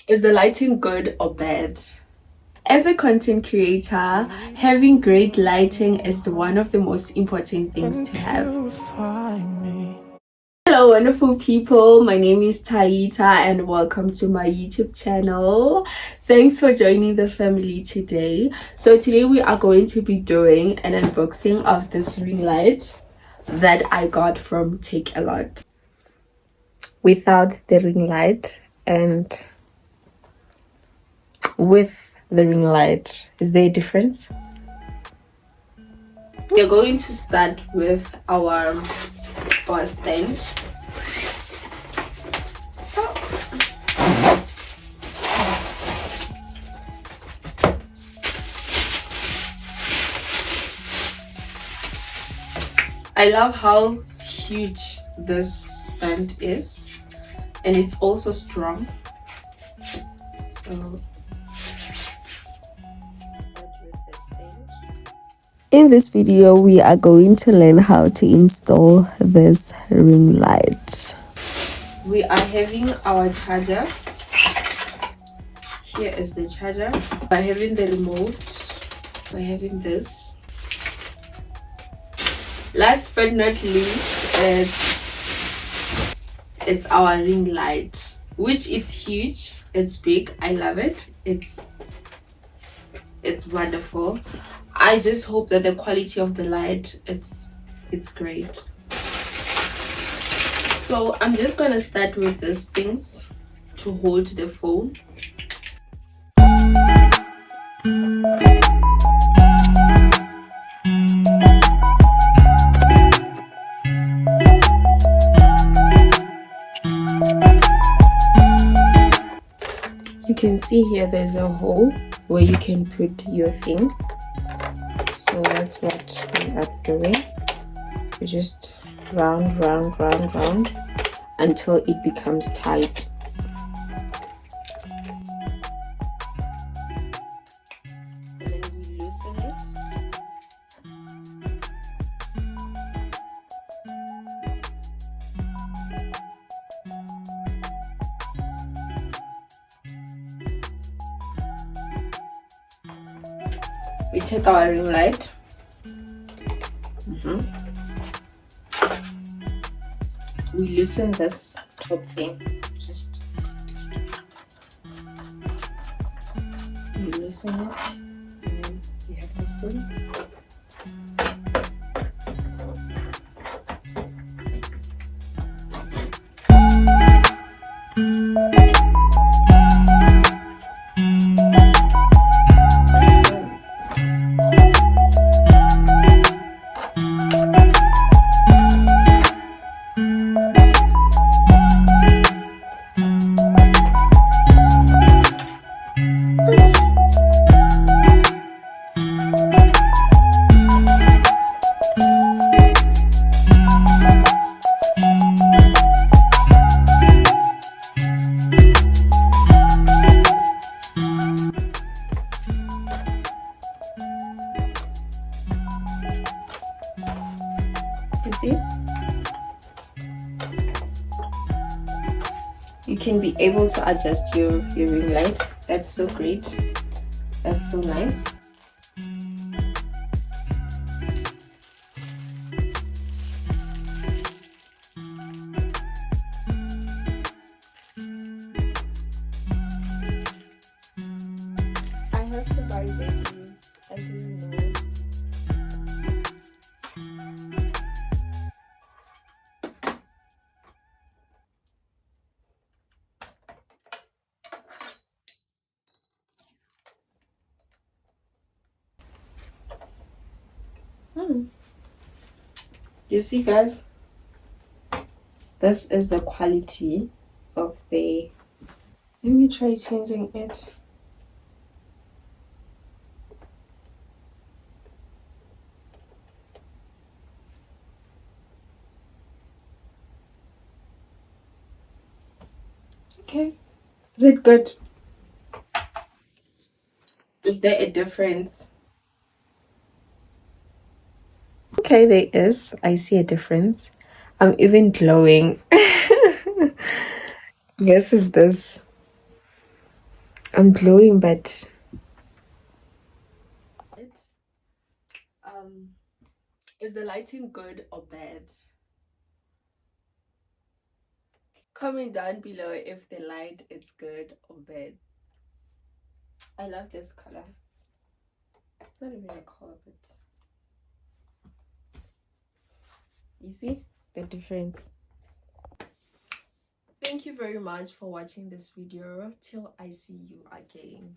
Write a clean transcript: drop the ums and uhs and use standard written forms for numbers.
Is the lighting good or bad? As a content creator, having great lighting is one of the most important things to have. Hello, wonderful people. My name is Taita and welcome to my YouTube channel. Thanks for joining the family today. So today we are going to be doing an unboxing of this ring light that I got from Takealot. Without the ring light and with the ring light, is there a difference? We are going to start with our stand. I love how huge this stand is, and it's also strong. So in this video we are going to learn how to install this ring light. We are having our charger. Here is the charger. We're having the remote. We're having this. Last but not least, it's our ring light, which is huge. It's big. I love it. It's wonderful. I just hope that the quality of the light it's great. So I'm just gonna start with these things to hold the phone. You can see here there's a hole where you can put your thing. So that's what we are doing. We just round until it becomes tight. And then we loosen it. We take our ring light. We loosen this top thing. Just you loosen it, and then you have this thing. You see? You can be able to adjust your ring light. That's so great. That's so nice. I have to buy babies. I didn't know. You see, guys, this is the quality of the. Let me try changing it. Okay, is it good? Is there a difference? Okay, there is. I see a difference. I'm even glowing. Yes, is this. I'm glowing, but um is the lighting good or bad? Comment down below if the light is good or bad. I love this color. It's not even a color, but you see the difference. Thank you very much for watching this video. Till I see you again.